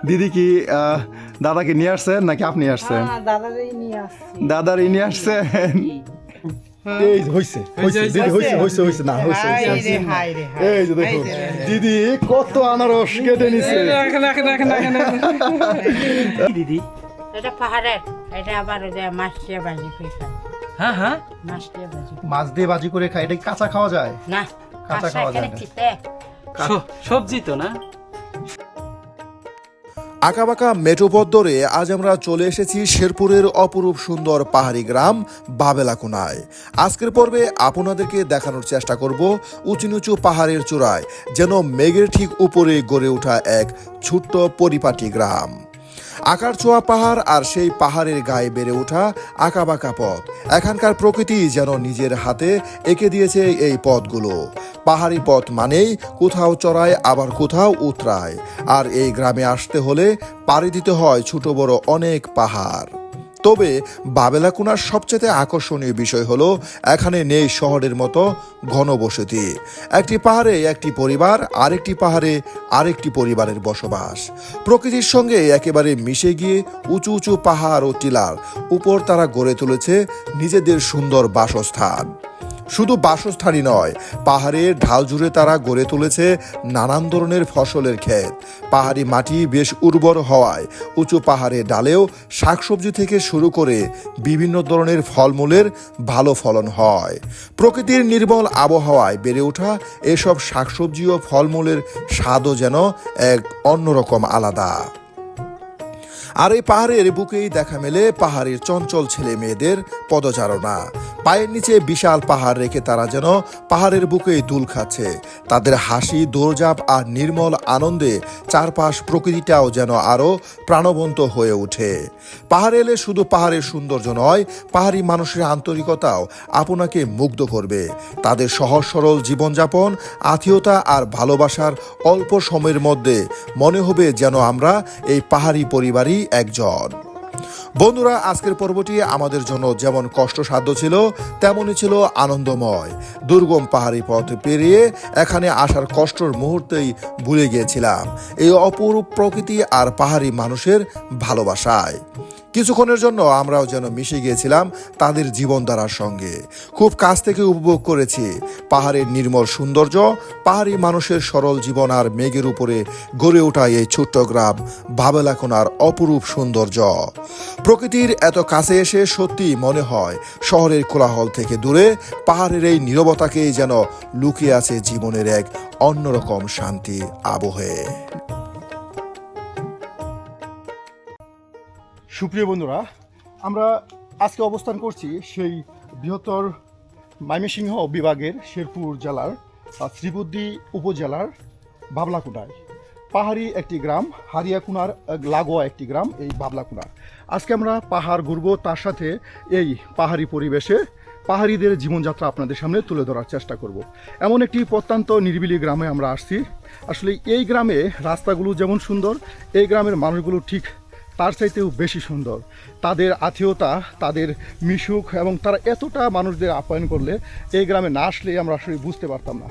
দিদি কি দাদাকে নিয়ে আসছেন নাকি আপনি আসছেন? দাদারই নিয়ে আসছেন। এই যে হইছে দিদি, হইছে না হইছে। এই যে দেখুন দিদি কত আনারস কেটে নিছে। দিদি এটা পাহাড়ের, এটা আবার মাছ দিয়ে ভাজি করে খায়। হ্যাঁ হ্যাঁ মাছ দিয়ে ভাজি, মাছ দিয়ে ভাজি করে খায়, এটা কি কাঁচা খাওয়া যায়? না কাঁচা খাওয়া যায় না। চিতে সবজি তো না। আঁকাবাঁকা মেঠোপথ ধরে আজ আমরা চলে এসেছি শেরপুরের অপরূপ সুন্দর পাহাড়ি গ্রাম বাবেলাকোনায়। আজকের পর্বে আপনাদেরকে দেখানোর চেষ্টা করব উঁচু নিচু পাহাড়ের চূড়ায় যেন মেঘের ঠিক উপরে গড়ে ওঠা এক ছোট্ট পরিপাটি গ্রাম। আকার ছোঁয়া পাহাড় আর সেই পাহাড়ের গায়ে বেড়ে ওঠা আঁকাবাঁকা পথ, এখানকার প্রকৃতি যেন নিজের হাতে এঁকে দিয়েছে এই পথগুলো। পাহাড়ি পথ মানেই কোথাও চড়ায় আবার কোথাও উতরায়, আর এই গ্রামে আসতে হলে পাড়ি দিতে হয় ছোট বড় অনেক পাহাড়। তবে বাবেলাকোনার সবচেয়ে আকর্ষণীয় বিষয় হলো এখানে নেই শহরের মতো ঘনবসতি। একটি পাহাড়ে একটি পরিবার, আরেকটি পাহাড়ে আরেকটি পরিবারের বসবাস। প্রকৃতির সঙ্গে একেবারে মিশে গিয়ে উঁচু উঁচু পাহাড় ও টিলার উপর তারা গড়ে তুলেছে নিজেদের সুন্দর বাসস্থান। শুধু বাসস্থানই নয়, পাহাড়ের ঢাল জুড়ে তারা গড়ে তুলেছে নানান ধরনের ফসলের ক্ষেত। পাহাড়ি মাটি বেশ উর্বর হওয়ায় উঁচু পাহাড়ের ডালেও শাকসবজি থেকে শুরু করে বিভিন্ন ধরনের ফলমূলের ভালো ফলন হয়। প্রকৃতির নির্মল আবহাওয়ায় বেড়ে ওঠা এসব শাকসবজি ও ফলমূলের স্বাদও যেন এক অন্যরকম আলাদা। আর এই পাহাড়ের বুকেই দেখা মেলে পাহাড়ের চঞ্চল ছেলে মেয়েদের পদচারণা। পায়ের নিচে বিশাল পাহাড় রেখে তারা যেন পাহাড়ের বুকেই দুল খাচ্ছে। তাদের হাসি, দৌড়ঝাঁপ আর নির্মল আনন্দে চারপাশ প্রকৃতিটাও যেন আরো প্রাণবন্ত হয়ে ওঠে। পাহাড়ে এলে শুধু পাহাড়ের সৌন্দর্য নয়, পাহাড়ি মানুষের আন্তরিকতাও আপনাকে মুগ্ধ করবে। তাদের সহজ সরল জীবনযাপন, আত্মীয়তা আর ভালোবাসার অল্প সময়ের মধ্যে মনে হবে যেন আমরা এই পাহাড়ি পরিবারই একজন। বন্ধুরা, আজকের পর্বটি আমাদের জন্য যেমন কষ্টসাধ্য ছিল তেমনই ছিল আনন্দময়। দুর্গম পাহাড়ি পথ পেরিয়ে এখানে আসার কষ্টের মুহূর্তেই ভুলে গিয়েছিলাম এই অপরূপ প্রকৃতি আর পাহাড়ি মানুষের ভালোবাসায়। কিছুক্ষণের জন্য আমরাও যেন মিশে গিয়েছিলাম তাদের জীবনধারার সঙ্গে। খুব কাছ থেকে উপভোগ করেছি পাহাড়ের নির্মল সৌন্দর্য, পাহাড়ি মানুষের সরল জীবন আর মেঘের উপরে গড়ে ওঠা এই ছোট্ট গ্রাম বাবেলাকোনার অপরূপ সৌন্দর্য। প্রকৃতির এত কাছে এসে সত্যি মনে হয় শহরের কোলাহল থেকে দূরে পাহাড়ের এই নীরবতাকেই যেন লুকিয়ে আছে জীবনের এক অন্যরকম শান্তি আবহে। সুপ্রিয় বন্ধুরা, আমরা আজকে অবস্থান করছি সেই বৃহত্তর ময়মনসিংহ বিভাগের শেরপুর জেলার শ্রীবুদ্ধি উপজেলার বাবলাকোনায়। পাহাড়ি একটি গ্রাম, হারিয়াকুনার লাগোয়া একটি গ্রাম এই বাবলাকোনা। আজকে আমরা পাহাড় ঘুরব, তার সাথে এই পাহাড়ি পরিবেশে পাহাড়িদের জীবনযাত্রা আপনাদের সামনে তুলে ধরার চেষ্টা করব। এমন একটি প্রত্যন্ত নিরিবিলি গ্রামে আমরা আসছি। আসলে এই গ্রামে রাস্তাগুলো যেমন সুন্দর, এই গ্রামের মানুষগুলো ঠিক তার চাইতেও বেশি সুন্দর। তাদের আত্মীয়তা, তাদের মিশুক এবং তারা এতটা মানুষদের আপ্যায়ন করলে এই গ্রামে না আসলে আমরা আসলে বুঝতে পারতাম না।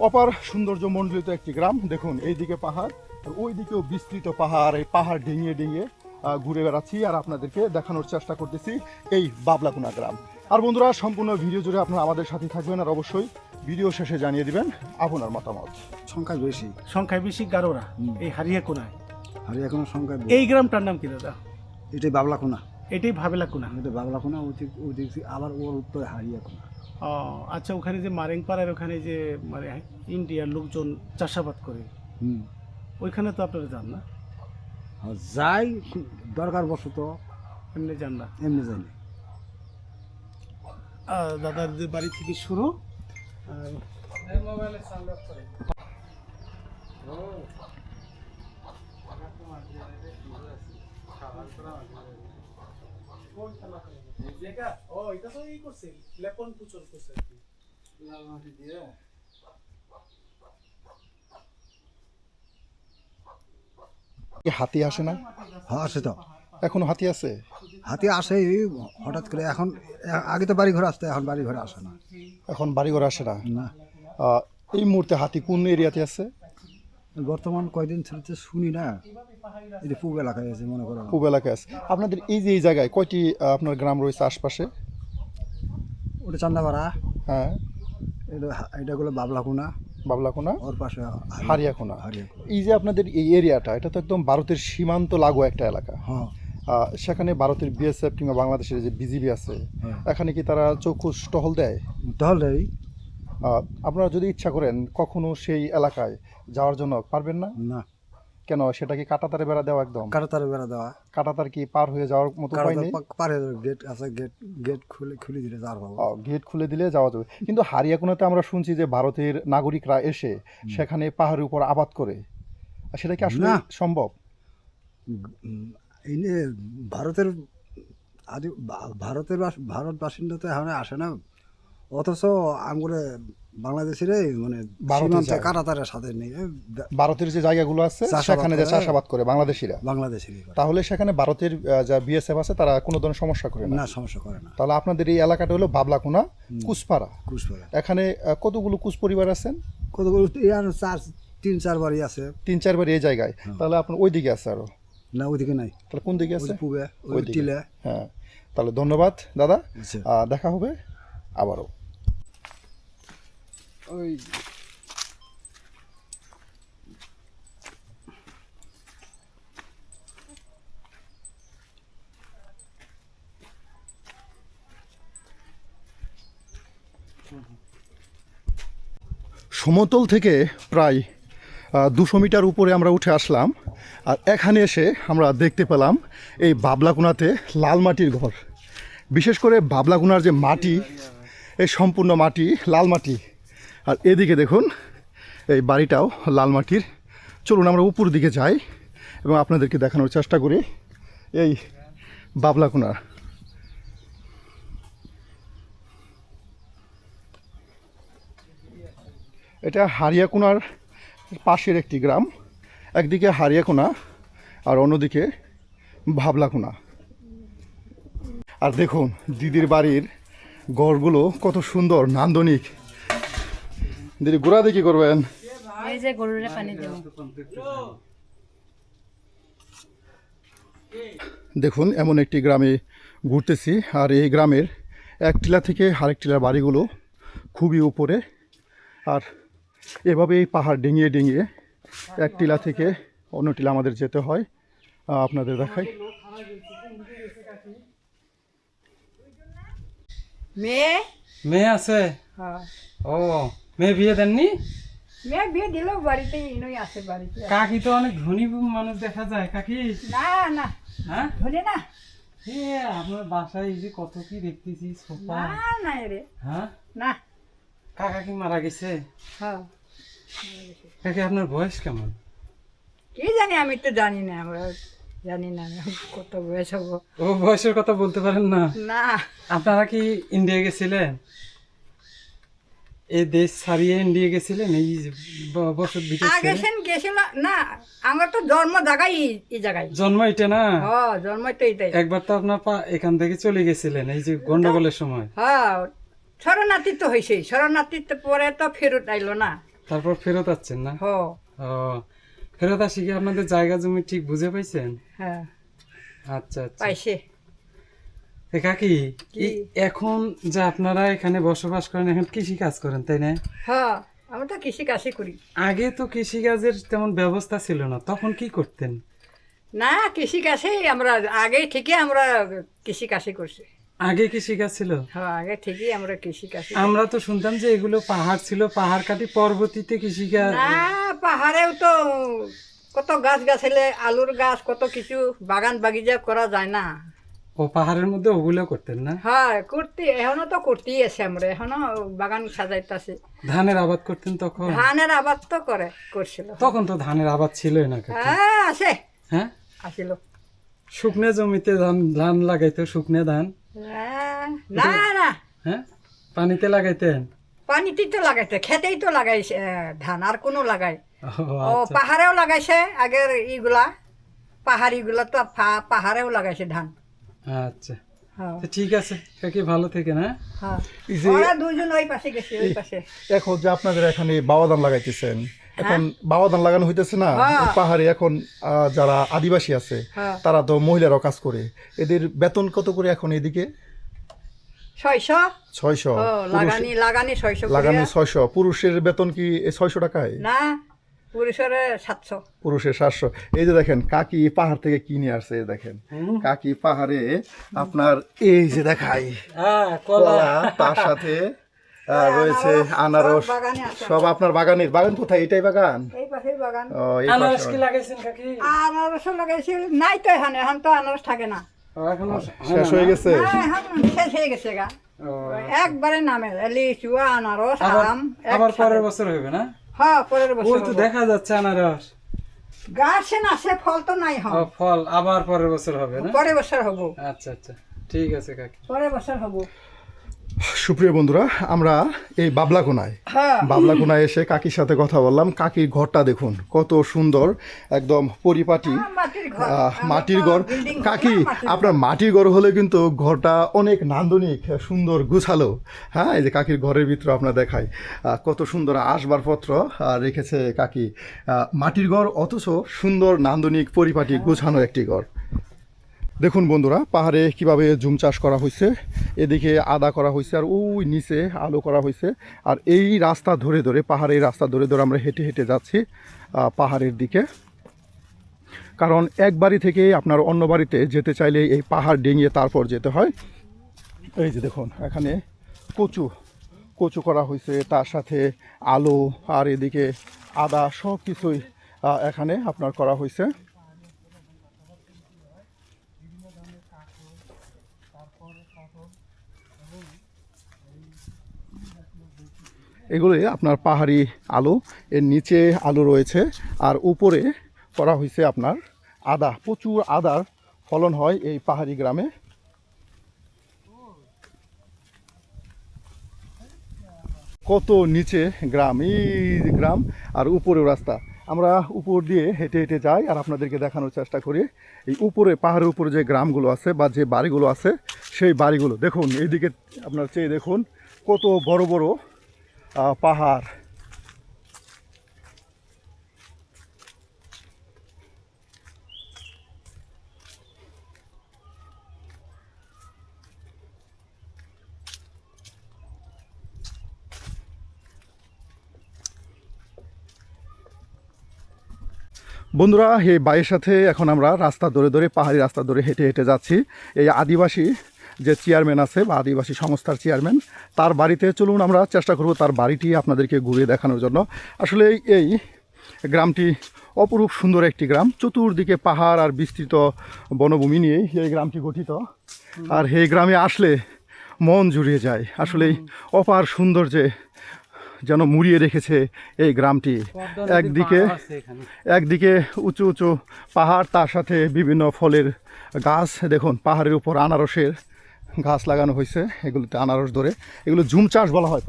অপার সৌন্দর্য মণ্ডিত একটি গ্রাম। দেখুন, এইদিকে পাহাড়, ওই দিকেও বিস্তৃত পাহাড়। এই পাহাড় ডিঙিয়ে ডিঙিয়ে ঘুরে বেড়াচ্ছি আর আপনাদেরকে দেখানোর চেষ্টা করতেছি এই বাবলাকোনা গ্রাম। আর বন্ধুরা, সম্পূর্ণ ভিডিও জুড়ে আপনারা আমাদের সাথে থাকবেন আর অবশ্যই ভিডিও শেষে জানিয়ে দিবেন আপনার মতামত। সংখ্যায় বেশি গারোরা এই হারিয়াকুনায়। হারিয়াকুনা সংখ্যা এই গ্রামটার নাম কি দাদা? এটাই বাবলাকোনা, এটাই ভাবেলাকুনা। এটা বাবলাকোনা, ওদিকে আবার ওর উত্তরে হারিয়াকুনা। ও আচ্ছা, ওখানে যে মারেংপাড়ার ওখানে যে মানে ইন্ডিয়ার লোকজন চাষাবাদ করে, ওইখানে তো আপনারা যান না? যাই দরকার বশত, এমনি যান না? এমনি যাই না। দাদার যে বাড়ি থেকে শুরু হাতি আসে না? হ্যাঁ, আছে তো, এখনো হাতি আছে? হাতি আসে হঠাৎ করে। এখন আগে তো বাড়ি ঘর আসতো, এখন বাড়ি ঘরে আসে না। এখন বাড়িঘর আসে না? না, এই মুহূর্তে হাতি কোন এরিয়াতে আছে? বর্তমান কয়দিন ছেড়ে শুনি না। এই যে পূব এলাকায় আছে মনে করো। পূব এলাকায় আছে। আপনাদের এই যে এই জায়গায় কয়টি আপনার গ্রাম রয়েছে আশপাশে? ওটা চান্দাপাড়া, হ্যাঁ, এটা গুলো বাবলাকুনা, বাবলাকোনা, ওর পাশে হারিয়াকোনা। হারিয়াকুনা। এই যে আপনাদের এই এরিয়াটা, এটা তো একদম ভারতের সীমান্ত লাগোয়া একটা এলাকা। হ্যাঁ সেখানে ভারতের বিএসএফ কিংবা বাংলাদেশের যে বিজিবি আছে, হ্যাঁ। এখানে কি তারা চৌকুশ টহল দেয়? তাহলে আপনারা যদি ইচ্ছা করেন কখনো সেই এলাকায় যাওয়ার জন্য পারবেন না? না, কেন, সেটা কি কাঁটাতারে বেড়া দেওয়া? একদম কাটাতারে বেড়া দেওয়া, কাঁটাতার কি পার হয়ে যাওয়ার মতো উপায় নেই? পারে গেট আছে, গেট খুলে দিলে যাওয়ার পাবো। গেট খুলে দিলে যাওয়া যাবে। কিন্তু হারিয়াকুনাতে আমরা শুনছি যে ভারতের নাগরিকরা এসে সেখানে পাহাড়ের উপর আবাদ করে, আর সেটা কি আসলে না। সম্ভব? এই নিয়ে ভারতের ভারত বাসিন্দা তো এখানে আসে না, অথচ আমরা বাংলাদেশের মানে ভারতে সীমান্তে যায়। কাটাতারের সাথে নেই ভারতের যে জায়গাগুলো আছে চাষাবাদ সেখানে যে করে। চাষাবাদ করে বাংলাদেশিরা, বাংলাদেশেরই করে। তাহলে সেখানে ভারতের যা বিএসএফ আছে তারা কোনো ধরনের সমস্যা করে না। না, সমস্যা করে না। তাহলে আপনাদের এই এলাকাটা হলো বাবলাকুনা, কুসপাড়া। কুচপাড়া এখানে কতগুলো কুস পরিবার আছেন? কতগুলো আর 3-4 বাড়ি আছে। 3-4 বার এই জায়গায়। তাহলে আপনার ওই দিকে আছে আরো? না, ওইদিকে নাই, তাহলে কোন দিকে ওই আছে? যে পূবে, ওই ওইদিকে। টিলে। হ্যাঁ, তাহলে ধন্যবাদ দাদা। আচ্ছা। দেখা হবে আবারও। ওই সমতল থেকে প্রায় 200 মিটার উপরে আমরা উঠে আসলাম, আর এখানে এসে আমরা দেখতে পেলাম এই বাবলাকুনাতে লাল মাটির ঘর। বিশেষ করে বাবলাকুনার যে মাটি, এই সম্পূর্ণ মাটি লাল মাটি। আর এদিকে দেখুন এই বাড়িটাও লাল মাটির। চলুন আমরা উপর দিকে যাই এবং আপনাদেরকে দেখানোর চেষ্টা করি এই বাবলাকুনার। এটা হারিয়াকুনার পাশের একটি গ্রাম। একদিকে হারিয়াকুনা আর অন্যদিকে ভাবলাকুনা। আর দেখুন দিদির বাড়ির ঘরগুলো কত সুন্দর, নান্দনিক। দিদি ঘোরা দেখি করবেন। এই যে গরুরে পানি দেব। দেখুন এমন একটি গ্রামে ঘুরতেছি, আর এই গ্রামের এক টিলা থেকে আরেক টিলার বাড়িগুলো খুবই উপরে। আর এভাবে এই পাহাড় ডিঙিয়ে ডিঙিয়ে এক টিলা থেকে অন্য টিলা আমাদের যেতে হয়। আপনাদের দেখাই। মেয়ে মেয়ে আছে? হ্যাঁ, ও, মেয়ে বিয়ে দেননি? মেয়ে বিয়ে দিল বাড়িতে, ইনই আছে বাড়িতে। কাকি তো অনেক ধনী মানুষ দেখা যায়। কাকি, না না, হ্যাঁ, ধরে না, এ আপনার বাসায় এই যে কত কি দেখতেছি সোফা। না না রে, হ্যাঁ, না। কাকা কি মারা গেছে? হ্যাঁ, কাকি আপনার বয়স কেমন? কি জানি, আমি তো জানি না, আমরা জানি না আমি কত বয়স হবো। ও, বয়সের কথা বলতে পারেন না? না, আপনারা কি ইন্ডিয়া গেছিলেন? এই দেশ ছাড়িয়ে ইন্ডিয়া গেছিলেন এই বছর ভিতর? আগে সেন গেছিল না, আমার তো জন্ম জায়গায় এই জায়গায়। জন্ম এটা না? হ্যাঁ, জন্ম তো এইটাই। একবার তো আপনার এখান থেকে চলে গেছিলেন এই যে গন্ডগোলের সময়। হ্যাঁ, শরণার্থী তো হয়েছে, শরণার্থীতে পরে তো ফেরত আইলো না। তারপর ফেরত আসছেন না? হ, ও, ফেরত আসি কি আপনাদের জায়গা জমি ঠিক বুঝে পাইছেন? হ্যাঁ, আচ্ছা আচ্ছা। পাইছে। কাকি, কি? এখন যে আপনারা এখানে বসবাস করেন, এখন কৃষি কাজ করেন তাই না? হ্যাঁ, আমরা তো কৃষি কাজই করি। আগে তো কৃষি কাজের তেমন ব্যবস্থা ছিল না, তখন কি করতেন? না, কৃষি কাজেই আমরা আগে থেকে আমরা কৃষি কাজই করছি। আগে কৃষি কাজ ছিল? হ্যাঁ, আগে থেকেই আমরা কৃষি কাজ। আমরা তো শুনতাম যে এগুলো পাহাড় ছিল, পাহাড় কাটি পরবর্তীতে কৃষি কাজ। না, পাহাড়েও তো কত গাছ গাছালে, আলুর গাছ, কত কিছু বাগান বাগিচা করা যায় না। ও, পাহাড়ের মধ্যে ওগুলো করতেন না? হ্যাঁ, করতে এখনো তো করতেই আছে, আমরা এখনো বাগান সাজাইতেছি। ধানের আবাদ করতেন তখন? ধানের আবাদ তো করছিল। তখন তো ধানের আবাদ ছিলই না কাকি। হ্যাঁ, আছে, হ্যাঁ, আসিল। শুকনো জমিতে ধান লাগাইতো, শুকনো ধান। না না, হ্যাঁ, পানিতে লাগাইতেন? পানিতেই তো লাগাইছে, খেতেই তো লাগাইছে ধান, আর কোনো লাগাই। ও, ও, আচ্ছা। পাহাড়েও লাগাইছে আগের ইগুলা, পাহাড়িগুলা তো পাহাড়েও লাগাইছে ধান। আচ্ছা, হ্যাঁ, তো ঠিক আছে কাকি, ভালো থেকেন। হ্যাঁ, হ্যাঁ, এই যে ওরা দুজন ওই পাশে গেছে, ওই পাশে। এখন যে আপনাদের এখানে বাবা ধান লাগাইতেছেন, এখন বাবা ধান লাগানো হইতেছে না হ্যাঁ। এই পাহাড়ে এখন যারা আদিবাসী আছে হ্যাঁ। তারা তো মহিলারাও কাজ করে, এদের বেতন কত করে এখন এদিকে? 600 600। লাগানি 600 লাগানি করিয়া। 600। পুরুষের বেতন কি এই 600 টাকায়? না পুরুষের 700। পুরুষের 700। এই যে দেখেন কাকি পাহাড় থেকে কি নিয়ে আসছে, এই দেখেন কাকি পাহাড়ে আপনার এই যে দেখাই হ্যাঁ, কলা। কলা, তার সাথে রয়েছে আনারস। সব বাগানে আছে। সব আপনার বাগানের। বাগান কোথায়? এটাই বাগান? এই পাশেই বাগান। ও, এই আনারস পাশে কি লাগাইছেন কাকি? আনারস লাগাইছিল, নাই তো এখানে, এখন তো আনারস থাকে না। ও, এখনো শেষ হয়ে গেছে। না, এখন শেষ হয়ে গেছে গা। ও, একবারে নামে লিচু, আনারস, আবার আম। আবার একসাথে। পরের বছর হবে না? হ্যাঁ, পরের ওই বছর তো হবো। দেখা যাচ্ছে আনারস। গাছে না, সে ফল তো নাই ও, হয়। ফল আবার পরের বছর হবে না? পরের বছর হবো, আচ্ছা আচ্ছা, ঠিক আছে কাকি। পরের বছর হবো। সুপ্রিয় বন্ধুরা, আমরা এই বাবলাকোনায় হ্যাঁ। বাবলাকোনায় এসে কাকির সাথে কথা বললাম। কাকির ঘরটা দেখুন কত সুন্দর, একদম পরিপাটি মাটির ঘর। মাটির ঘর। বিল্ডিং ঘর না, কাকি মাটির আপনার মাটির ঘর হলে কিন্তু ঘরটা অনেক নান্দনিক, সুন্দর, গুছালো। হ্যাঁ, এই যে কাকির ঘরের ভিতরে আপনার দেখায় কত সুন্দর আসবাবপত্র রেখেছে কাকি। মাটির ঘর অথচ সুন্দর, নান্দনিক, পরিপাটি, গুছানো একটি ঘর। দেখুন বন্ধুরা, পাহাড়ে কিভাবে জুম চাষ করা হয়েছে, এদিকে আদা করা হয়েছে, আর ওই নিচে আলু করা হয়েছে। আর এই রাস্তা ধরে ধরে, পাহাড়ের রাস্তা ধরে ধরে আমরা হেঁটে হেঁটে যাচ্ছি পাহাড়ের দিকে। কারণ এক বাড়ি থেকে আপনার অন্য বাড়িতে যেতে চাইলে এই পাহাড় ডিঙিয়ে তারপর যেতে হয়। এই যে দেখুন এখানে কচু কচু করা হয়েছে, তার সাথে আলু, আর এদিকে আদা, সব কিছুই এখানে আপনার করা হয়েছে। এগুলোই আপনার পাহাড়ি আলু। এর নিচে আলু রয়েছে, আর উপরে করা হয়েছে আপনার আদা। প্রচুর আদার ফলন হয় এই পাহাড়ি গ্রামে। কত নিচে গ্রাম, এই যে গ্রাম, আর উপরেও রাস্তা। আমরা উপর দিয়ে হেঁটে হেঁটে যাই আর আপনাদেরকে দেখানোর চেষ্টা করি এই উপরে, পাহাড়ের উপরে যে গ্রামগুলো আছে বা যে বাড়িগুলো আছে, সেই বাড়িগুলো দেখুন। এইদিকে আপনার চেয়ে দেখুন কত বড় বড় পাহাড়। বন্ধুরা, এই বাইয়ের সাথে এখন আমরা রাস্তা ধরে ধরে, পাহাড়ি রাস্তা ধরে হেঁটে হেঁটে যাচ্ছি। এই আদিবাসী যে চেয়ারম্যান আছে বা আদিবাসী সংস্থার চেয়ারম্যান, তার বাড়িতে চলুন আমরা চেষ্টা করব তার বাড়িটি আপনাদেরকে ঘুরিয়ে দেখানোর জন্য। আসলে এই গ্রামটি অপরূপ সুন্দর একটি গ্রাম। চতুর্দিকে পাহাড় আর বিস্তৃত বনভূমি নিয়ে এই গ্রামটি গঠিত। আর এই গ্রামে আসলে মন জুড়িয়ে যায়। আসলেই অপার সৌন্দর্যে যেন মুড়িয়ে রেখেছে এই গ্রামটি। একদিকে একদিকে উঁচু উঁচু পাহাড়, তার সাথে বিভিন্ন ফলের গাছ। দেখুন পাহাড়ের উপর আনারসের গাছ লাগানো হয়েছে, এগুলোতে আনারস ধরে। এগুলো ঝুম চাষ বলা হয়,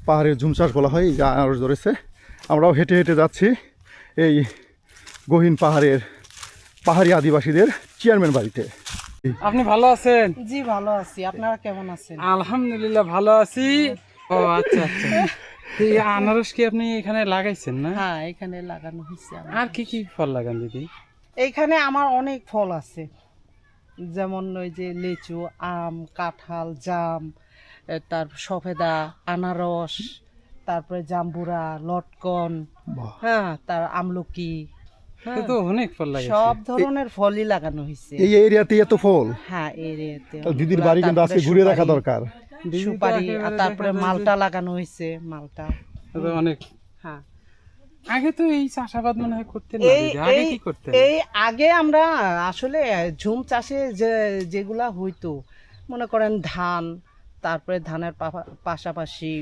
পাহাড়ের ঝুম চাষ বলা হয়। এই যে আনারস ধরেছে। আমরাও হেঁটে হেঁটে যাচ্ছি এই গহীন পাহাড়ি আদিবাসীদের চেয়ারম্যান বাড়িতে। আপনি ভালো আছেন? জি ভালো আছি, আপনারা কেমন আছেন? আলহামদুলিল্লাহ ভালো আছি। ও আচ্ছা আচ্ছা, তো এই আনারস কি আপনি এখানে লাগাইছেন না? হ্যাঁ, এখানে লাগানো হয়েছে আমার। আর কি কি ফল লাগান দিদি? এইখানে আমার অনেক ফল আছে, যেমন ওই যে লিচু, আম, কাঁঠাল, জাম, তারপর সফেদা, আনারস, তারপরে জাম্বুরা, লটকন, হ্যাঁ, তার আমলকি, হ্যাঁ, তো অনেক ফল লাগাইছে। সব ধরনের ফলই লাগানো হয়েছে। এই এরিয়াতে এত ফল, হ্যাঁ, এরিয়াতে দিদির বাড়ি কিন্তু আজকে ঘুরে দেখা দরকার। সুপারি, আর তারপরে মালটা লাগানো হয়েছে, মালটা। তো অনেক। হ্যাঁ, আগে তো এই চাষাবাদ মনে হয় করতেন না এই দিদি? আগে এই কি করতেন? এই আগে আমরা আসলে ঝুম চাষে যেগুলা হইতো, মনে করেন ধান, তারপরে ধানের পাশাপাশি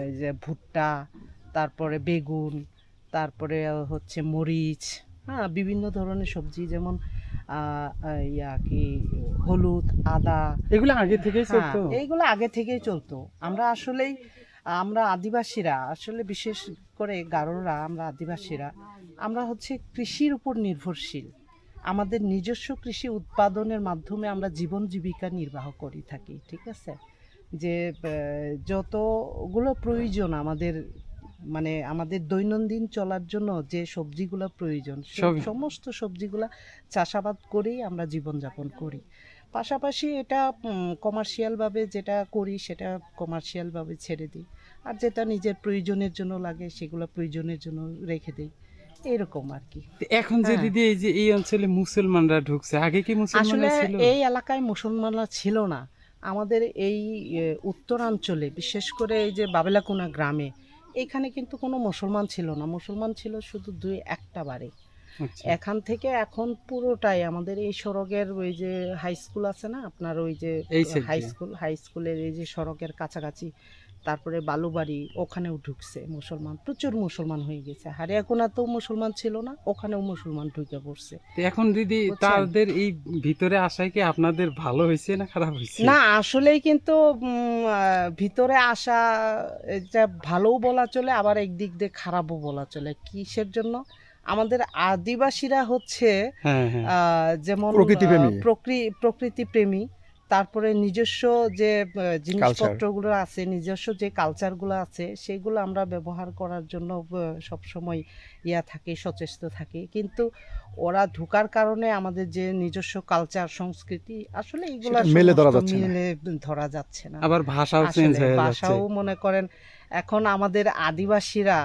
এই যে ভুট্টা, তারপরে বেগুন, তারপরে হচ্ছে মরিচ, হ্যাঁ, বিভিন্ন ধরনের সবজি, যেমন হলুদ, আদা, এগুলো আগে থেকেই হ্যাঁ, চলতো? এইগুলো আগে থেকেই চলতো। আমরা আদিবাসীরা, আসলে বিশেষ করে গারোরা, আমরা আদিবাসীরা, আমরা হচ্ছে কৃষির উপর নির্ভরশীল। আমাদের নিজস্ব কৃষি উৎপাদনের মাধ্যমে আমরা জীবন জীবিকা নির্বাহ করি থাকি, ঠিক আছে? যে যতগুলো প্রয়োজন আমাদের মানে আমাদের দৈনন্দিন চলার জন্য যে সবজিগুলো প্রয়োজন সেই সবই। সমস্ত সবজিগুলা চাষাবাদ করেই আমরা জীবনযাপন করি। পাশাপাশি এটা কমার্শিয়ালভাবে যেটা করি সেটা কমার্শিয়ালভাবে ছেড়ে দিই, আর যেটা নিজের প্রয়োজনের জন্য লাগে সেগুলো প্রয়োজনের জন্য রেখে দিই, এরকম আর কি। তো এখন যে হ্যাঁ। দিদি এই যে এই অঞ্চলে মুসলমানরা ঢুকছে, আগে কি আসলে মুসলমানরা ছিল? এই এলাকায় মুসলমানরা ছিল না। আমাদের এই উত্তরাঞ্চলে বিশেষ করে এই যে বাবেলাকুনা গ্রামে এখানে কিন্তু কোনো মুসলমান ছিল না, মুসলমান ছিল শুধু 2-1টা বাড়ি। আচ্ছা। এখান থেকে এখন পুরোটাই আমাদের এই সড়কের ওই যে হাই স্কুল আছে না আপনার, ওই যে এই side হাই স্কুলের এই যে সড়কের কাছাকাছি, তারপরে বালুবাড়ি, ওখানেও ঢুকছে মুসলমান, প্রচুর মুসলমান হয়ে গেছে। হারিয়াকুনাতেও মুসলমান ছিল না, ওখানেও মুসলমান ঢুকে পড়ছে। তো এখন দিদি বুঝছেন? তাদের এই ভিতরে আসায় কি আপনাদের ভালো হয়েছে না খারাপ হয়েছে? না আসলেই কিন্তু ভিতরে আসা এটা ভালোও বলা চলে, আবার একদিক দিয়ে খারাপও বলা চলে। কিসের জন্য? আমাদের আদিবাসীরা হচ্ছে হ্যাঁ হ্যাঁ। যেমন প্রকৃতিপ্রেমী। প্রকৃতিপ্রেমী, তারপরে নিজস্ব যে জিনিসপত্রগুলো আছে, নিজস্ব যে কালচারগুলো আছে সেগুলো আমরা ব্যবহার করার জন্য সবসময় থাকি, সচেষ্ট থাকি। কিন্তু ওরা ঢোকার কারণে আমাদের যে নিজস্ব কালচার সংস্কৃতি আসলে এগুলো সেটা মেলে ধরা যাচ্ছে না। মেলে ধরা যাচ্ছে না। আবার ভাষাও আসলে চেঞ্জ হয়ে যাচ্ছে। ভাষাও মনে করেন এখন আমাদের আদিবাসীরা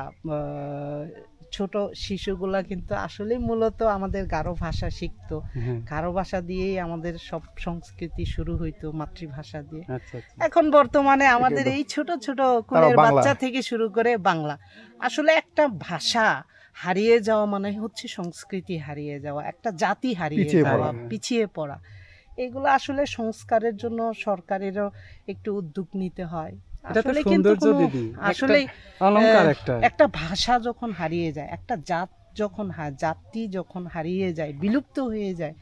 ছোট শিশুগুলা কিন্তু আসলে মূলত আমাদের গারো ভাষা শিখতো। হ্যাঁ। গারো ভাষা দিয়েই আমাদের সব সংস্কৃতি শুরু হইতো, মাতৃভাষা দিয়ে। আচ্ছা আচ্ছা। এখন বর্তমানে আমাদের এই ছোট ছোট কুলের বাংলা। বাচ্চা থেকে শুরু করে বাংলা। আসলে একটা ভাষা হারিয়ে যাওয়া মানে হচ্ছে সংস্কৃতি হারিয়ে যাওয়া, একটা জাতি হারিয়ে পিছিয়ে যাওয়া, পড়া। পিছিয়ে পড়া। এগুলো আসলে সংস্কারের জন্য সরকারেরও একটু উদ্যোগ নিতে হয়। এটা তো আসলে কিন্তু সৌন্দর্য কোনো- দিদি, আসলে অলংকার একটা। একটা ভাষা যখন হারিয়ে যায়, একটা জাতি যখন হারিয়ে যায়, বিলুপ্ত হয়ে যায়,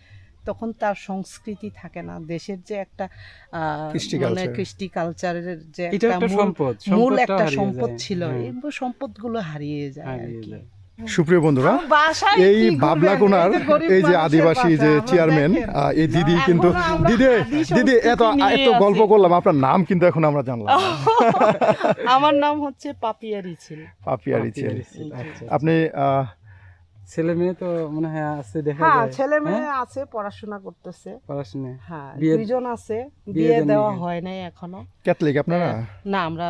তখন তার সংস্কৃতি থাকে না। দেশের যে একটা কৃষ্টি মানে culture। কৃষ্টি কালচারের যে এটা একটা একটা সম্পদ, মূল সম্পদটাও একটা হারিয়ে সম্পদ যায়। ছিল, হ্যাঁ। এই সম্পদগুলো হারিয়ে যায় আর হারিয়ে কি। যায়। সুপ্রিয় বন্ধুরা, বাসায় এই কি ঘুরবেন? বাবলাকোনার এই যে গরিব এই যে মানুষের আদিবাসী বাসা, যে আমরা চেয়ারম্যান, দেখেন। এই দিদি এখনো কিন্তু আমরা দিদি আদি দিদি এত সংস্কৃতি নিয়ে এত গল্প আছি। করলাম, আপনার নাম কিন্তু এখন আমরা জানলাম না। আমার নাম হচ্ছে পাপিয়ারি ছিল। পাপিয়ারি ছিল। আচ্ছা। আপনি ছেলে মেয়ে তো মনে হয় আছে, দেখা হ্যাঁ, যায়। ছেলে মেয়ে হ্যাঁ? আছে, পড়াশোনা করতেছে। পড়াশোনা। হ্যাঁ, বিয়ে- 2জন আছে, বিয়ে বিয়ে দেননি দেওয়া কেন? হয় নাই এখনো। ক্যাথলিক আপনারা? না, আমরা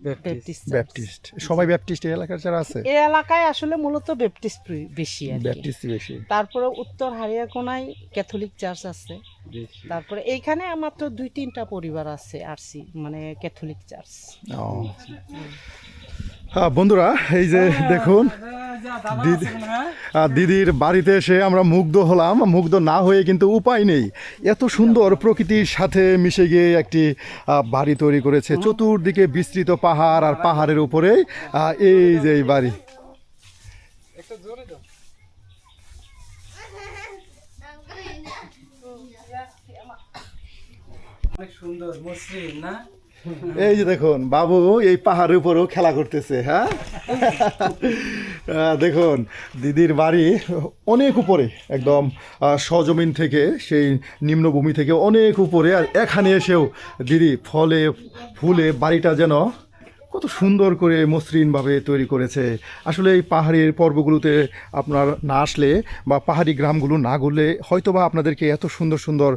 ব্যাপটিস্ট। Baptist church. ব্যাপটিস্ট, সবাই ব্যাপটিস্ট এই এলাকার যারা আছে? এই এলাকায় আসলে মূলত ব্যাপটিস্ট বেশি আর কি। ব্যাপটিস্ট বেশি। তারপরে উত্তর হারিয়াকোনায় ক্যাথলিক চার্চ আছে। বেশি। তারপরে এইখানে মাত্র 2-3টা পরিবার আছে আরসি, মানে ক্যাথলিক চার্চ। ও। হ্যাঁ বন্ধুরা, এই যে দেখুন দিদি, দিদির বাড়িতে এসে আমরা মুগ্ধ হলাম। মুগ্ধ না হয়ে কিন্তু উপায় নেই, এত সুন্দর প্রকৃতির সাথে মিশে গিয়ে একটি বাড়ি তৈরি করেছে। চতুর্দিকে বিস্তৃত পাহাড়, আর পাহাড়ের উপরে এই যে এই বাড়ি। অনেক সুন্দর, মসৃণ না? এই যে দেখুন বাবু এই পাহাড়ের উপরেও খেলা করতেছে। হ্যাঁ দেখুন দিদির বাড়ি অনেক উপরে, একদম সজমিন থেকে, সেই নিম্নভূমি থেকে অনেক উপরে। আর এখানে এসেও দিদি ফলে ফুলে বাড়িটা যেন কত সুন্দর করে মসৃণভাবে তৈরি করেছে। আসলে এই পাহাড়ি পর্বগুলোতে আপনার না আসলে বা পাহাড়ি গ্রামগুলো না ঘুরলে হয়তোবা আপনাদেরকে এত সুন্দর সুন্দর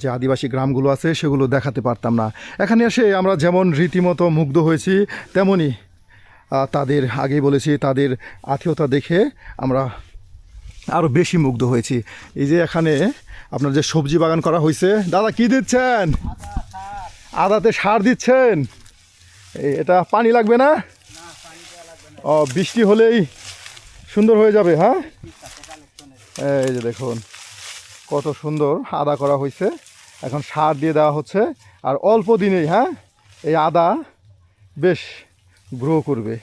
যে আদিবাসী গ্রামগুলো আছে সেগুলো দেখাতে পারতাম না। এখানে এসে আমরা যেমন রীতিমতো মুগ্ধ হয়েছি, তেমনই তাদের আগেই বলেছি তাদের আত্মীয়তা দেখে আমরা আরও বেশি মুগ্ধ হয়েছি। এই যে এখানে আপনার যে সবজি বাগান করা হয়েছে, দাদা কি দিচ্ছেন? আদাতে সার দিচ্ছেন? এটা পানি লাগবে না? ও, বৃষ্টি হলেই সুন্দর হয়ে যাবে। হ্যাঁ, এই যে দেখুন কত সুন্দর আদা করা হয়েছে, এখন সার দিয়ে দেওয়া হচ্ছে। আর অল্প দিনেই হ্যাঁ এই আদা বেশ গ্রো করবে।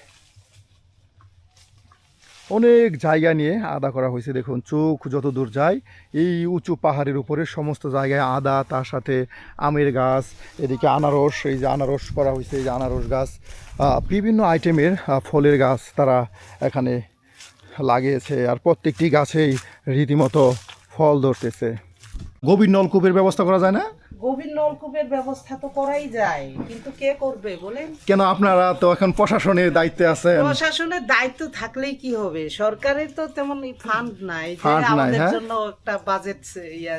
অনেক জায়গা নিয়ে আদা করা হয়েছে। দেখুন চোখ যত দূর যায় এই উঁচু পাহাড়ের উপরে সমস্ত জায়গায় আদা, তার সাথে আমের গাছ, এদিকে আনারস, এই যে আনারস করা হয়েছে, এই যে আনারস গাছ, বিভিন্ন আইটেমের ফলের গাছ তারা এখানে লাগিয়েছে। আর প্রত্যেকটি গাছেই রীতিমতো ফল ধরতেছে। গভীর নলকূপের ব্যবস্থা করা যায় না? গভীর নলকূপের ব্যবস্থা তো করাই যায়, কিন্তু কে করবে বলেন? কেন, আপনারা তো এখন প্রশাসনের দায়িত্বে আছেন। প্রশাসনের দায়িত্ব থাকলেই কি হবে, সরকারের তো তেমন ফান্ড নাই যে Fund নাই, আমাদের হ্যাঁ? জন্য একটা বাজেট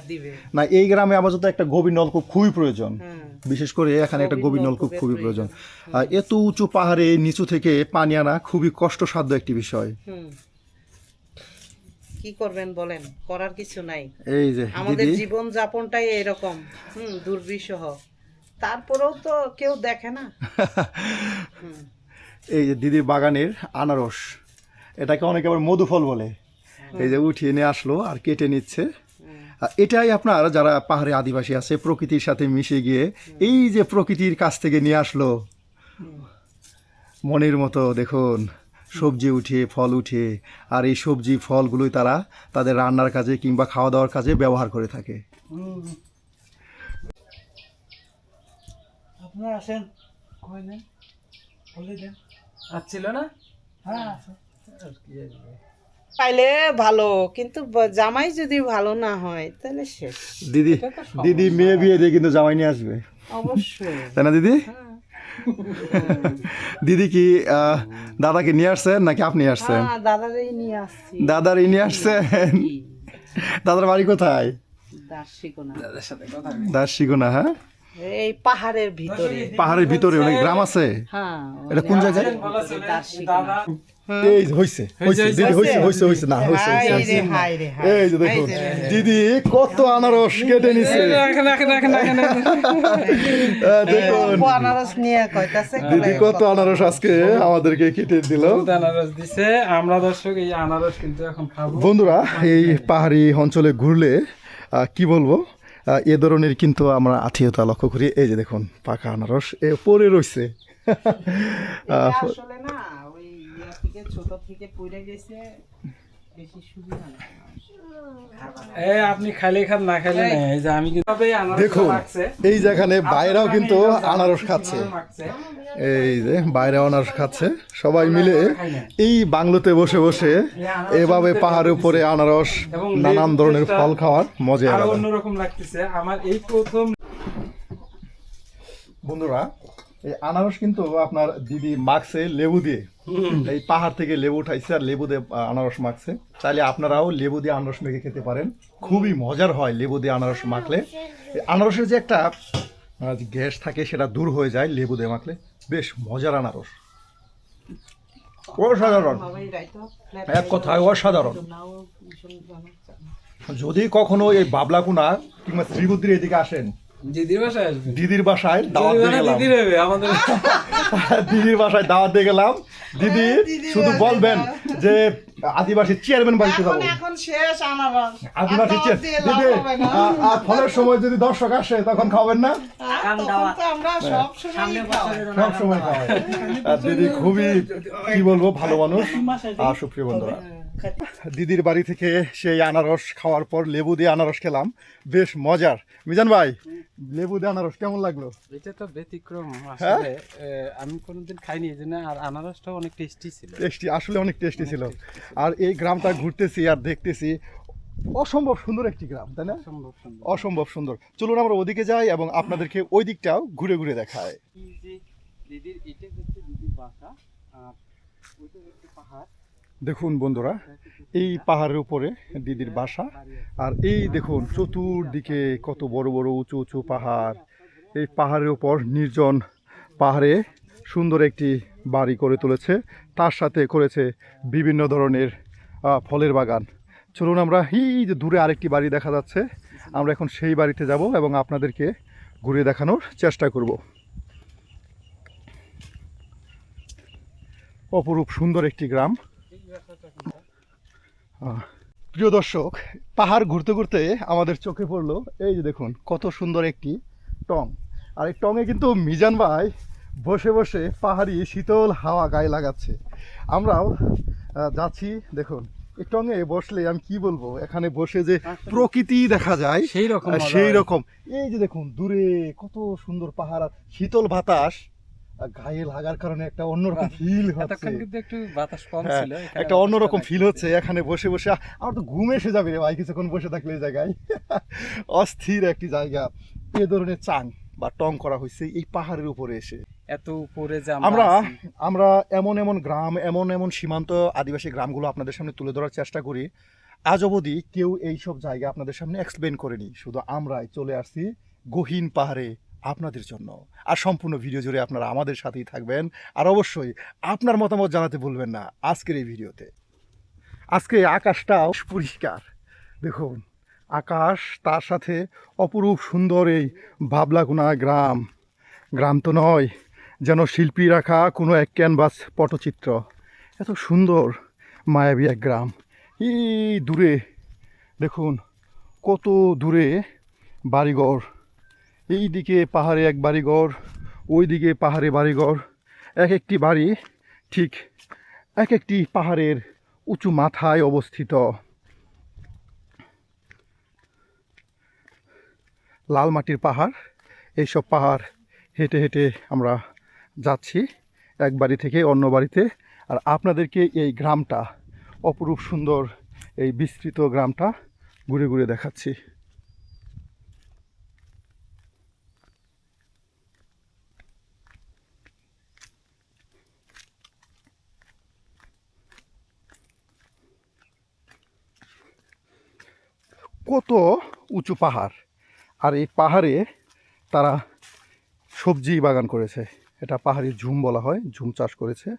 দিবে। না, এই গ্রামে আপাতত একটা গভীর নলকূপ খুবই প্রয়োজন। হুম। বিশেষ করে এখানে একটা গভীর নলকূপ নলকূপের খুবই প্রয়োজন। আর এত উঁচু পাহাড়ে নিচু থেকে পানি আনা খুবই কষ্টসাধ্য একটি বিষয়। হুম। কি করবেন বলেন, করার কিছু নাই। এই যে আমাদের দিদি, জীবন যাপনটাই এরকম, দুর্বিষহ, তারপরেও তো কেউ দেখে না। এই যে দিদির বাগানের আনারস, এটাকে অনেকে আবার মধুফল বলে। এই যে উঠিয়ে নিয়ে আসলো আর কেটে নিচ্ছে। আর এটাই আপনার যারা পাহাড়ে আদিবাসী আছে প্রকৃতির সাথে মিশে গিয়ে এই যে প্রকৃতির কাছ থেকে নিয়ে আসলো মনের মতো, দেখুন সবজি উঠিয়ে ফল উঠে, আর এই সবজি ফলগুলোই তারা তাদের রান্নার কাজে কিংবা খাওয়া দাওয়ার কাজে ব্যবহার করে থাকে। আপনারা আসেন, কই নেন, বলে দেন। আসছিল না? হ্যাঁ, পাইলে ভালো, কিন্তু জামাই যদি ভালো না হয় তাহলে শেষ। দিদি, দিদি মেয়ে বিয়ে দিয়ে কিন্তু জামাই নিয়ে আসবে, অবশ্যই। তাই না দিদি? দিদি কি দাদাকে নিয়ে আসছেন নাকি আপনি আসছেন? হ্যাঁ, দাদারই নিয়ে আসছি। দাদার নিয়ে আসছেন? দাদার বাড়ি কোথায়? দার্শিকোনা। দাদার সাথে কথা দার্শিকোনা, হ্যাঁ? এই পাহাড়ের ভিতরে। পাহাড়ের ভিতরে অনেক গ্রাম আছে। হ্যাঁ, এটা কোন জায়গায়? দার্শিকোনা। এই যে হইছে, হইছে দিদি, হইছে হইছে হইছে না হইছে হাই হইছে। রে, হাই রে, হাই। এই যে দেখুন দিদি কত আনারস কেটে নিছে। দেখুন আনারস নিয়ে কইতাছে দিদি কত আনারস আজকে আমাদেরকে কেটে দিল। আনারস দিছে, আমরা দর্শক এই আনারস কিন্তু এখন খাবো। বন্ধুরা, এই পাহাড়ি অঞ্চলে ঘুরলে কি বলবো, এ ধরনের কিন্তু আমরা আত্মীয়তা লক্ষ্য করি। এই যে দেখুন পাকা আনারস এ পড়ে রয়েছে। আসলে না ওই ইয়া থেকে ছোট থেকে পড়ে গেছে, বেশি সুবিধা না। আপনি খাইলে খান, না খাইলে না। এই যে আমি কিন্তু দেখুন এই যেখানে বাইরেও কিন্তু আনারস খাচ্ছে, এই যে বাইরে আনারস খাচ্ছে সবাই মিলে এই বাংলোতে বসে বসে এভাবে পাহাড়ের উপরে আনারস নানান ধরনের ফল খাওয়ার মজা আরো আলাদা। অন্যরকম লাগতেছে আমার এই প্রথম। বন্ধুরা, এই আনারস কিন্তু আপনার দিদি মাখছে লেবু দিয়ে, এই পাহাড় থেকে লেবু উঠাইছে আর লেবু দিয়ে আনারস মাখছে। চাইলে আপনারাও লেবু দিয়ে আনারস মেখে খেতে পারেন, খুবই মজার হয় লেবু দিয়ে আনারস মাখলে। এই আনারসের যে একটা গ্যাস থাকে সেটা দূর হয়ে যায় লেবু দিয়ে মাখলে। বেশ মজার আনারস, অসাধারণ, এক কথায় অসাধারণ। যদি কখনো এই বাবলাকুনা কিংবা শ্রীবুদ্ধির এদিকে আসেন, দিদির বাসায় আসবে, দিদির বাসায় দাওয়াত দিয়ে গেলাম, দিদির হবে আমাদের। দিদির বাসায় দাওয়াত দিয়ে গেলাম। দিদি শুধু বলবেন যে আদিবাসী চেয়ারম্যান বাড়িতে যাবো, এখন শেষ আনারস। আদিবাসী দিদি ফলের সময় যদি দর্শক আসে তখন খাবেন না? আমরা সব সব সময় খাওয়াই। আর দিদি খুবই কি বলবো ভালো মানুষ। আর সুপ্রিয় বন্ধুরা, দিদির বাড়ি থেকে সেই আনারস খাওয়ার পর লেবু দিয়ে আনারস খেলাম, বেশ মজার। মিজান ভাই, লেবু দিয়ে আনারস কেমন লাগলো? এটা তো ব্যতিক্রম আসলে, আমি কোনোদিন খাইনি এই জন্য। আর আনারসটাও অনেক টেস্টি ছিল। টেস্টি, আসলে অনেক টেস্টি ছিল। আর এই গ্রামটা ঘুরতেছি আর দেখতেছি, অসম্ভব সুন্দর একটি গ্রাম, তাই না? সম্ভব সম্ভব। অসম্ভব সুন্দর। চলুন আমরা ওদিকে যাই এবং আপনাদেরকে ওই দিকটাও ঘুরে ঘুরে দেখায়। দিদির এটা হচ্ছে দিদির বাসা, আর ওইটা হচ্ছে পাহাড়। দেখুন বন্ধুরা, এই পাহাড়ের উপরে দিদির বাসা, আর এই দেখুন চতুর্দিকে কত বড় বড় উঁচু উঁচু পাহাড়। এই পাহাড়ের উপর নির্জন পাহাড়ে সুন্দর একটি বাড়ি করে তুলেছে, তার সাথে করেছে বিভিন্ন ধরনের ফলের বাগান। চলুন আমরা এই যে দূরে আরেকটি বাড়ি দেখা যাচ্ছে, আমরা এখন সেই বাড়িতে যাব এবং আপনাদেরকে ঘুরে দেখানোর চেষ্টা করব। অপরূপ সুন্দর একটি গ্রাম। প্রিয় দর্শক, পাহাড় ঘুরতে ঘুরতে আমাদের চোখে পড়লো এই যে দেখুন কত সুন্দর একটি টং। আর এই টঙে কিন্তু মিজান ভাই বসে বসে পাহাড়ি শীতল হাওয়া গায়ে লাগাচ্ছে। আমরাও যাচ্ছি। দেখুন এই টঙে বসলে আমি কি বলবো, এখানে বসে যে প্রকৃতি দেখা যায় সেই রকম সেই রকম। এই যে দেখুন দূরে কত সুন্দর পাহাড় আর শীতল বাতাস গায়ে লাগার কারণে একটা অন্যরকম ফিল হচ্ছে। এতক্ষণ কিন্তু একটু বাতাস কম হ্যাঁ, ছিল, এখানে একটা অন্যরকম বাতাসটা ফিল হচ্ছে এখানে বসে বসে। আমার তো ঘুম এসে যাবে রে ভাই কিছুক্ষণ বসে থাকলে এই জায়গায়। অস্থির একটি জায়গা। এ ধরনের চাং বা টং করা হয়েছে এই পাহাড়ের উপরে এসে। এত উপরে যে আমরা আছি। আমরা এমন এমন গ্রাম, এমন এমন সীমান্ত আদিবাসী গ্রামগুলো আপনাদের সামনে তুলে ধরার চেষ্টা করি। আজ অবধি কেউ এইসব জায়গা আপনাদের সামনে এক্সপ্লেন করেনি, শুধু আমরাই চলে আসছি গহীন পাহাড়ে আপনাদের জন্য। আর সম্পূর্ণ ভিডিও জুড়ে আপনারা আমাদের সাথেই থাকবেন। আর অবশ্যই আপনার মতামত জানাতে ভুলবেন না আজকের এই ভিডিওতে। আজকে আকাশটাও পরিষ্কার, দেখুন আকাশ, তার সাথে অপরূপ সুন্দর এই বাবলাগুনা গ্রাম। গ্রাম তো নয়, যেন শিল্পী রাখা কোনো এক ক্যানভাস পটচিত্র। এত সুন্দর মায়াবী এক গ্রাম। এই দূরে দেখুন কত দূরে বাড়িঘর, এই দিকে পাহাড়ে এক বাড়িঘর, ওই দিকে পাহাড়ে বাড়িঘর। এক একটি বাড়ি ঠিক এক একটি পাহাড়ের উঁচু মাথায় অবস্থিত। লাল মাটির পাহাড়, এইসব পাহাড় হেঁটে হেঁটে আমরা যাচ্ছি এক বাড়ি থেকে অন্য বাড়িতে। আর আপনাদেরকে এই গ্রামটা, অপরূপ সুন্দর এই বিস্তৃত গ্রামটা ঘুরে ঘুরে দেখাচ্ছি। কত উঁচু পাহাড়, আর এই পাহাড়ে তারা সবজি বাগান করেছে। এটা পাহাড়ি ঝুম বলা হয়, ঝুম চাষ করেছে।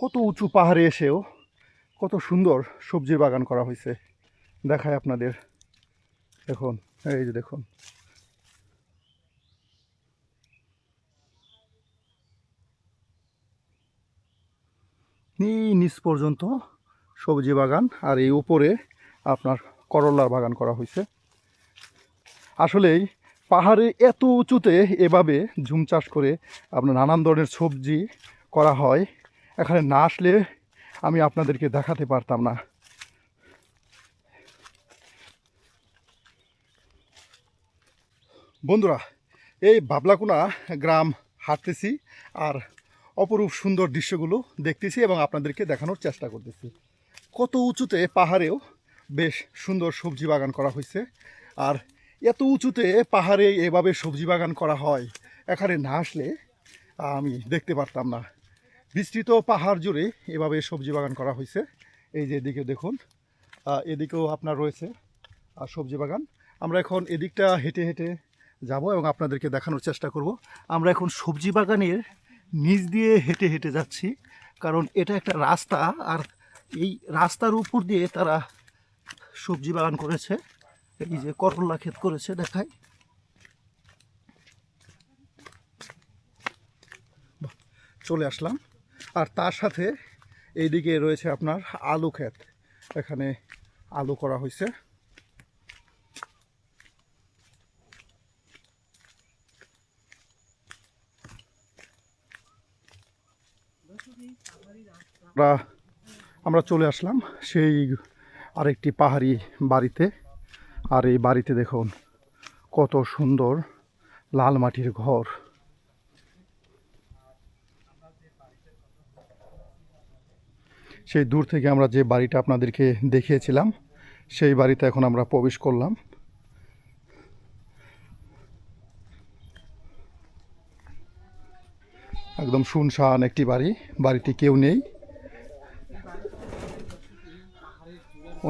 কত উঁচু পাহাড়ে এসেও কত সুন্দর সবজির বাগান করা হয়েছে দেখায় আপনাদের। দেখুন, এই যে দেখুন, নিচ পর্যন্ত সবজি বাগান, আর এই উপরে আপনার করলার বাগান করা হয়েছে। আসলেই পাহাড়ে এত উঁচুতে এভাবে ঝুম চাষ করে আপনার নানান ধরনের সবজি করা হয়, এখানে না আসলে আমি আপনাদেরকে দেখাতে পারতাম না। বন্ধুরা, এই বাবলাকুনা গ্রাম হাঁটতেছি আর অপরূপ সুন্দর দৃশ্যগুলো দেখতেছি এবং আপনাদেরকে দেখানোর চেষ্টা করতেছি। কত উঁচুতে পাহাড়েও বেশ সুন্দর সবজি বাগান করা হয়েছে। আর এত উঁচুতে পাহাড়ে এভাবে সবজি বাগান করা হয়, এখানে না আসলে আমি দেখতে পারতাম না। বিস্তৃত পাহাড় জুড়ে এভাবে সবজি বাগান করা হয়েছে। এই যে এদিকে দেখুন, এদিকেও আপনার রয়েছে সবজি বাগান। আমরা এখন এদিকটা হেঁটে হেঁটে যাব এবং আপনাদেরকে দেখানোর চেষ্টা করব। আমরা এখন সবজি বাগানের নিচ দিয়ে হেঁটে হেঁটে যাচ্ছি, কারণ এটা একটা রাস্তা, আর এই রাস্তার উপর দিয়ে তারা সবজি বাগান করেছে। এই যে করলা ক্ষেত করেছে, দেখায়। চলে আসলাম। আর তার সাথে এইদিকে রয়েছে আপনার আলু ক্ষেত, এখানে আলু করা হয়েছে। আমরা চলে আসলাম সেই আরেকটি পাহাড়ি বাড়িতে। আর এই বাড়িতে দেখুন কত সুন্দর লাল মাটির ঘর। সেই দূর থেকে আমরা যে বাড়িটা আপনাদেরকে দেখিয়েছিলাম সেই বাড়িতে এখন আমরা প্রবেশ করলাম। একদম শুনশান একটি বাড়ি, বাড়িতে কেউ নেই।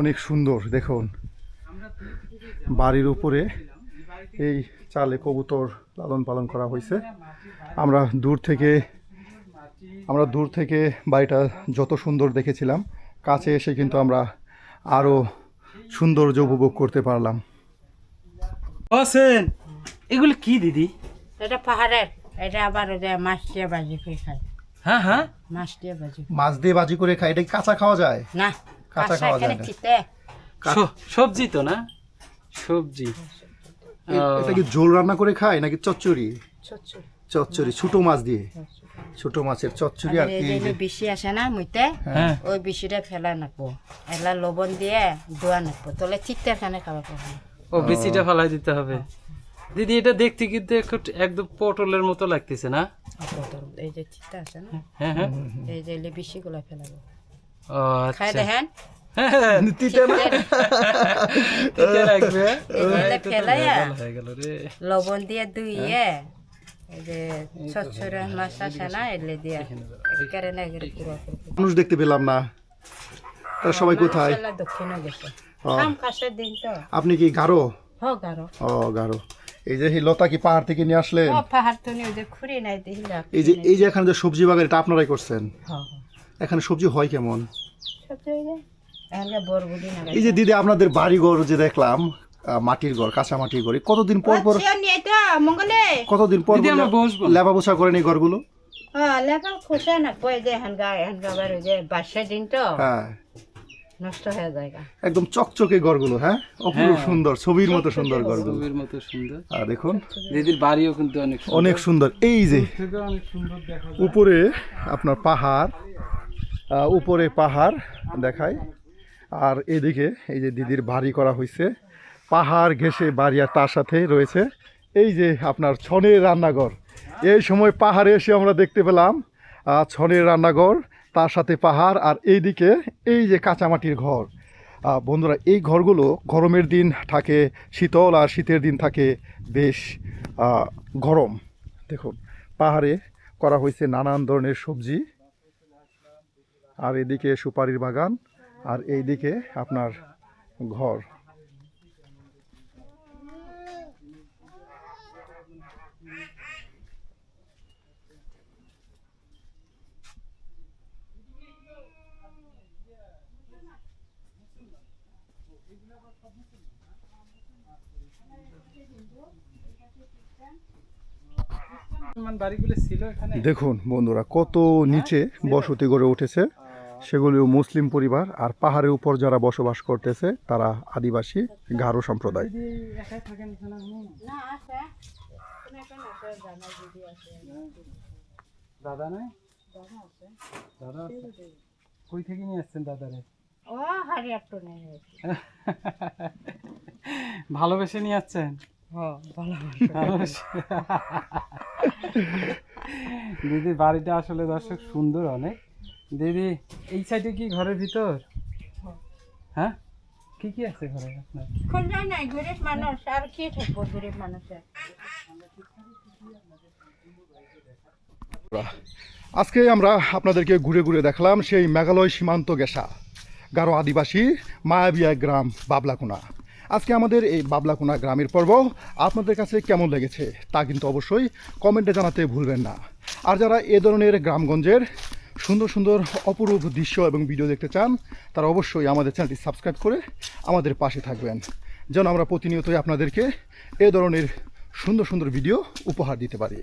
অনেক সুন্দর দেখুন, বাড়ির উপরে এই চালে কবুতর লালন পালন করা হয়েছে। আমরা দূর থেকে বাড়িটা যত সুন্দর দেখেছিলাম, কাছে এসে কিন্তু আমরা আরও সৌন্দর্য উপভোগ করতে পারলাম। আছেন, এগুলো কি দিদি? এটা পাহাড়ের, এটা আবার ওই যে মাছ দিয়ে বাজি করে খায়। হ্যাঁ হ্যাঁ, মাছ দিয়ে ভাজি মাছ দিয়ে ভাজি করে খায়, এটা কি কাঁচা খাওয়া যায়? না কাঁচা কাঁচা খাওয়া এখানে যায় না। চিতে সবজি তো না, সবজি। এটা কি ঝোল রান্না করে খায় নাকি চচ্চড়ি? চচ্চড়ি চচ্চড়ি ছোট মাছ দিয়ে, ছোট মাছের চচ্চড়ি। আর এই কি যে বেশি আসে না মুইতে হ্যাঁ ওই বেশিটা ফেলা নাকবো, এলা লবণ দিয়ে ধোয়া নাকবো, তাহলে চিত্তের খানে খাওয়া পাবো। ও বেশিটা ফালাই দিতে হবে। দিদি এটা দেখতে কিন্তু একদম পটলের মতো লাগতেছে না? এই যে চিত্তা আছে না, হ্যাঁ হ্যাঁ এই যে বেশি গুলা ফেলাবো, ও খাই আচ্ছা। দেখেন হ্যাঁ, তিতা না? তিতা লাগবে। এগুলা ফেলাইয়া হয়ে গেল রে। লবণ দিয়ে ধুইয়ে এই যে ছচ্ছরে মাছ আসে না এলে দিয়ে একেবারে না একেবারে পুরো মানুষ দেখতে পেলাম না, তারা সবাই কোথায়? দক্ষিণে গেছে ও, কাম কাশের দিন তো আপনি কি গারো? হোক আরো ও গারো। এই যে এই লতা কি পাহাড় থেকে নিয়ে আসলেন? ও পাহাড় তো নিয়ে ওই যে খুঁড়ি নাই দিলা এই যে এখানে যে সবজি বাগান, এটা আপনারাই করছেন? হ্যাঁ এখানে সবজি হয় কেমন? সব জায়গায় এখানে বরবুড়ি না এই যে দিদি আপনাদের বাড়ি ঘর যে দেখলাম, মাটির ঘর, কাঁচা মাটির ঘর, কতদিন পর পর নিয়ে তো মঙ্গলে কতদিন পর দিদি, আমরা বসবো। লেবা পোছা করেন এই ঘরগুলো? হ্যাঁ লেখা খুশে না কই যে এখানকার বাড়ি যে বাসার দিন তো হ্যাঁ, নষ্ট হয়ে যায় একদম চকচকে ঘরগুলো। হ্যাঁ, অপূর্ব সুন্দর, ছবির মতো সুন্দর ঘরগুলো। ছবির মতো সুন্দর। আর দেখুন দিদির বাড়িও কিন্তু অনেক সুন্দর। অনেক সুন্দর। এই যে থেকে অনেক সুন্দর দেখা যায়। উপরে আপনার পাহাড়, উপরে পাহাড় দেখায়, আর এদিকে এই যে দিদির বাড়ি করা হয়েছে, পাহাড় ঘেঁষে বাড়ি, আর তার সাথে রয়েছে এই যে আপনার ছনের রান্নাঘর। এই সময় পাহাড়ে এসে আমরা দেখতে পেলাম ছনের রান্নাঘর, তার সাথে পাহাড়, আর এইদিকে এই যে কাঁচামাটির ঘর। বন্ধুরা, এই ঘরগুলো গরমের দিন থাকে শীতল, আর শীতের দিন থাকে বেশ গরম। দেখুন পাহাড়ে করা হয়েছে নানান ধরনের সবজি, আর এদিকে সুপারির বাগান, আর এইদিকে আপনার ঘর। বাড়িগুলো ছিল এখানে। দেখুন বন্ধুরা, কত নিচে বসতি গড়ে উঠেছে, সেগুলিও মুসলিম পরিবার, আর পাহাড়ের উপর যারা বসবাস করতেছে তারা আদিবাসী গারো সম্প্রদায়। দিদি একাই থাকেন এখানে? না আছে দাদা নাই? দাদা আছে। কই থেকে নিয়ে আসছেন দাদারে? ও হারিয়ার তো নেই ভালোবেসে নিয়ে আসছেন? হ্যাঁ ভালো ভালোবেসে। দিদির বাড়িটা আসলে দর্শক সুন্দর অনেক। দিদি এই সাইডে কি ঘরের ভিতর? হ্যাঁ, কি কি আছে ঘরে আপনার? খোঁজা নাই, গরিব মানুষ আর কি থাকবো গরিব মানুষের। আজকে আমরা আপনাদেরকে ঘুরে ঘুরে দেখলাম সেই মেঘালয় সীমান্ত ঘেঁষা গারো আদিবাসী মায়াবী এক গ্রাম বাবলাকোনা। আজকে আমাদের এই বাবলাকোনা গ্রামের পর্ব আপনাদের কাছে কেমন লেগেছে তা কিন্তু অবশ্যই কমেন্টে জানাতে ভুলবেন না। আর যারা এ ধরনের গ্রামগঞ্জের সুন্দর সুন্দর অপরূপ দৃশ্য এবং ভিডিও দেখতে চান, তারা অবশ্যই আমাদের চ্যানেলটি সাবস্ক্রাইব করে আমাদের পাশে থাকবেন, যেন আমরা প্রতিনিয়তই আপনাদেরকে এ ধরনের সুন্দর সুন্দর ভিডিও উপহার দিতে পারি।